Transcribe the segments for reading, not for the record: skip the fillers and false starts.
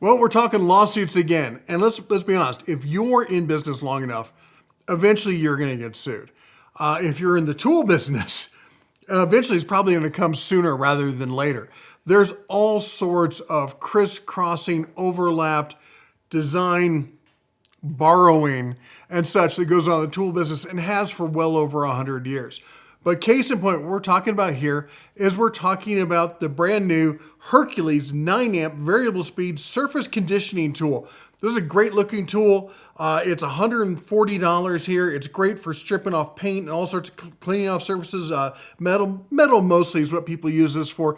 Well, we're talking lawsuits again. And let's be honest, if you're in business long enough, eventually you're going to get sued. If you're in the tool business, eventually it's probably going to come sooner rather than later. There's all sorts of crisscrossing, overlapped design borrowing and such that goes on in the tool business and has for well over 100 years. But case in point, what we're talking about here is we're talking about the brand new Hercules 9 amp variable speed surface conditioning tool. This is a great looking tool. It's $140 here. It's great for stripping off paint and all sorts of cleaning off surfaces. Metal mostly is what people use this for.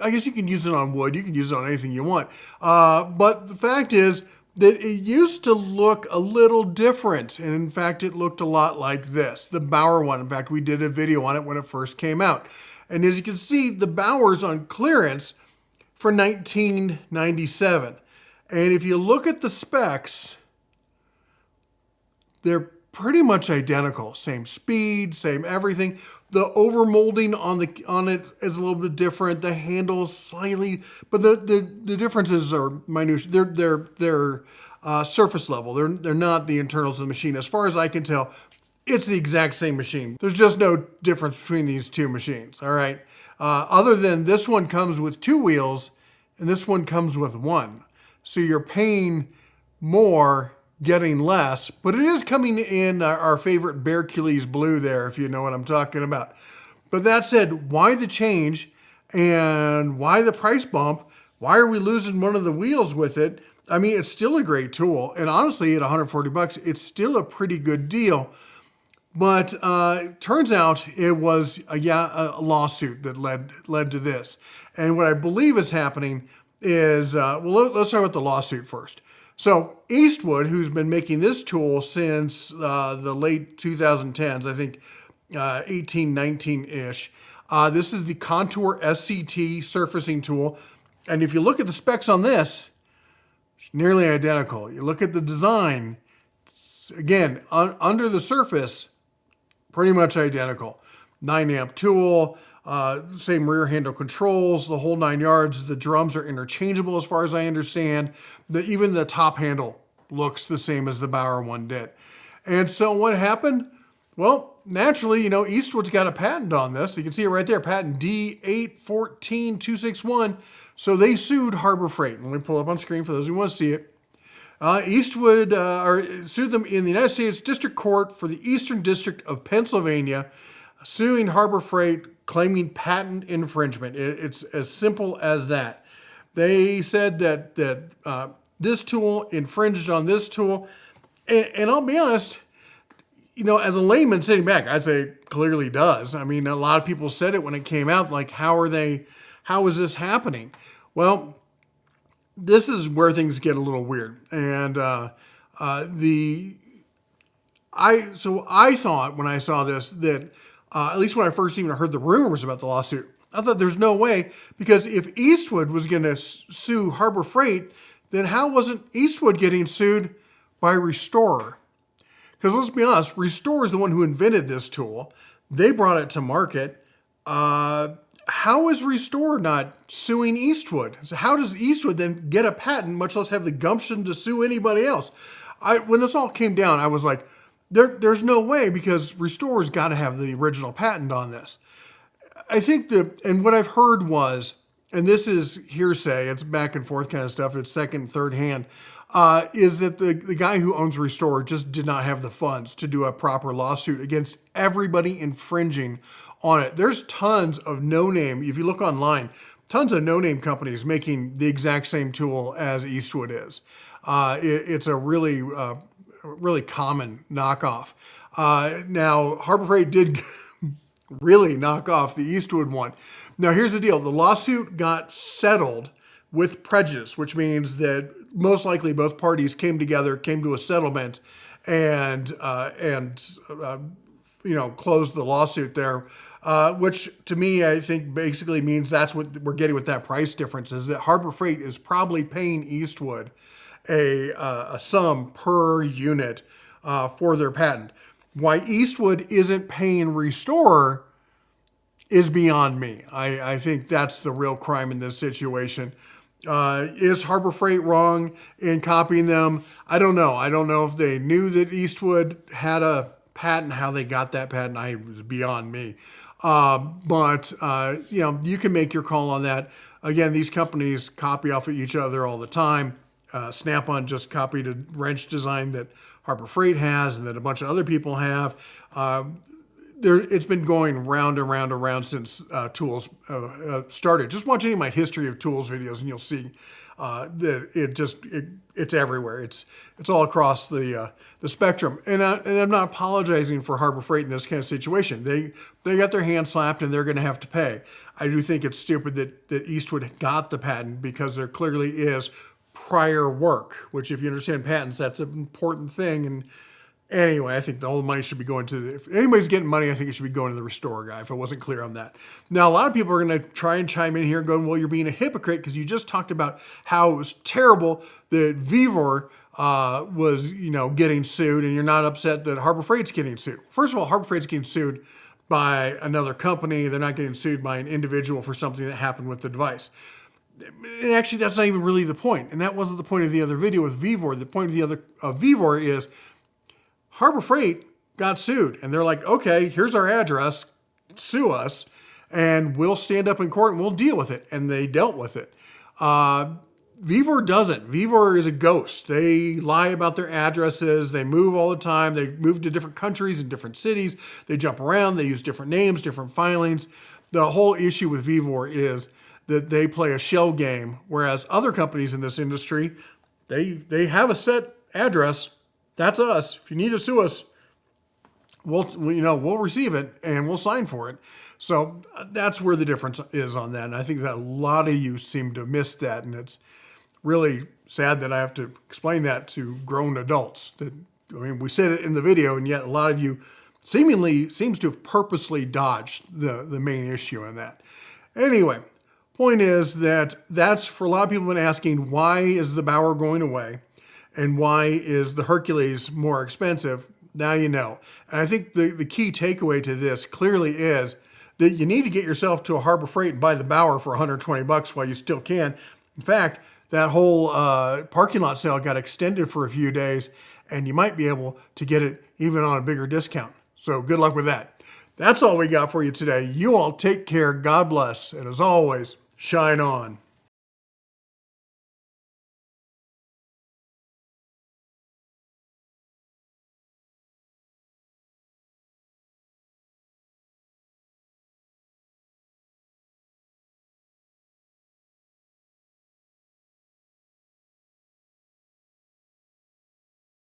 I guess you can use it on wood. You can use it on anything you want. But the fact is that it used to look a little different. And in fact, it looked a lot like this, the Bauer one. In fact, we did a video on it when it first came out. And as you can see, the Bauer's on clearance for $19.97. And if you look at the specs, they're pretty much identical. Same speed, same everything. The overmolding on it is a little bit different. The handle slightly, but the differences are minute. They're surface level. They're not the internals of the machine. As far as I can tell, it's the exact same machine. There's just no difference between these two machines. All right. Other than this one comes with 2 wheels and this one comes with 1. So you're paying more, getting less, but it is coming in our favorite Hercules blue there, if you know what I'm talking about. But that said, why the change and why the price bump? Why are we losing one of the wheels with it? I mean, it's still a great tool. And honestly, at 140 bucks, it's still a pretty good deal. But turns out it was a lawsuit that led to this. And what I believe is happening is, let's start with the lawsuit first. So Eastwood, who's been making this tool since the late 2010s, I think 18, 19-ish, this is the Contour SCT surfacing tool. And if you look at the specs on this, it's nearly identical. You look at the design, again, under the surface, pretty much identical. 9 amp tool, same rear handle controls, the whole 9 yards. The drums are interchangeable as far as I understand. Even the top handle looks the same as the Bauer one did. And so what happened? Well, naturally, Eastwood's got a patent on this. You can see it right there, patent D814261. So they sued Harbor Freight. Let me pull it up on screen for those who want to see it. Eastwood sued them in the United States District Court for the Eastern District of Pennsylvania, suing Harbor Freight, claiming patent infringement. It's as simple as that. They said that this tool infringed on this tool. And I'll be honest, as a layman sitting back, I'd say it clearly does. I mean, a lot of people said it when it came out, like, how is this happening? Well, this is where things get a little weird. And I thought when I saw this that, at least when I first even heard the rumors about the lawsuit, I thought there's no way, because if Eastwood was going to sue Harbor Freight, then how wasn't Eastwood getting sued by Restorer? Because let's be honest, Restorer is the one who invented this tool. They brought it to market. How is Restorer not suing Eastwood? So how does Eastwood then get a patent, much less have the gumption to sue anybody else? When this all came down, I was like, there's no way, because Restorer's got to have the original patent on this. I think and what I've heard was, and this is hearsay, it's back and forth kind of stuff, it's second, third hand, is that the guy who owns Restorer just did not have the funds to do a proper lawsuit against everybody infringing on it. There's tons of no-name, if you look online, tons of no-name companies making the exact same tool as Eastwood is. It's a really common knockoff. Now, Harbor Freight did really knock off the Eastwood one. Now, here's the deal. The lawsuit got settled with prejudice, which means that most likely both parties came together, came to a settlement, and closed the lawsuit there, which to me, I think basically means that's what we're getting with that price difference, is that Harbor Freight is probably paying Eastwood a sum per unit for their patent. Why Eastwood isn't paying Restorer is beyond me. I think that's the real crime in this situation. Is Harbor Freight wrong in copying them? I don't know. I don't know if they knew that Eastwood had a patent, how they got that patent. It was beyond me. But you can make your call on that. Again, these companies copy off of each other all the time. Snap-on just copied a wrench design that Harbor Freight has and that a bunch of other people have. It's been going round and round and round since tools started. Just watch any of my history of tools videos, and you'll see that it's everywhere. It's all across the spectrum. And I'm not apologizing for Harbor Freight in this kind of situation. They got their hand slapped, and they're going to have to pay. I do think it's stupid that Eastwood got the patent, because there clearly is prior work, which, if you understand patents, that's an important thing. And anyway, I think the whole money should be going to, if anybody's getting money, I think it should be going to the restorer guy, if I wasn't clear on that. Now, a lot of people are going to try and chime in here going, well, you're being a hypocrite because you just talked about how it was terrible that Vevor was, getting sued, and you're not upset that Harbor Freight's getting sued. First of all, Harbor Freight's getting sued by another company. They're not getting sued by an individual for something that happened with the device. And actually, that's not even really the point. And that wasn't the point of the other video with Vevor. The point of Vevor is Harbor Freight got sued. And they're like, okay, here's our address. Sue us. And we'll stand up in court and we'll deal with it. And they dealt with it. Vevor doesn't. Vevor is a ghost. They lie about their addresses. They move all the time. They move to different countries and different cities. They jump around. They use different names, different filings. The whole issue with Vevor is that they play a shell game, whereas other companies in this industry, they have a set address. That's us. If you need to sue us, we'll receive it and we'll sign for it. So that's where the difference is on that. And I think that a lot of you seem to miss that, and it's really sad that I have to explain that to grown adults. We said it in the video, and yet a lot of you seems to have purposely dodged the main issue in that. Anyway. Point is that's for a lot of people been asking, why is the Bauer going away and why is the Hercules more expensive? Now you know. And I think the key takeaway to this clearly is that you need to get yourself to a Harbor Freight and buy the Bauer for $120 while you still can. In fact, that whole parking lot sale got extended for a few days, and you might be able to get it even on a bigger discount. So good luck with that. That's all we got for you today. You all take care. God bless. And as always, shine on.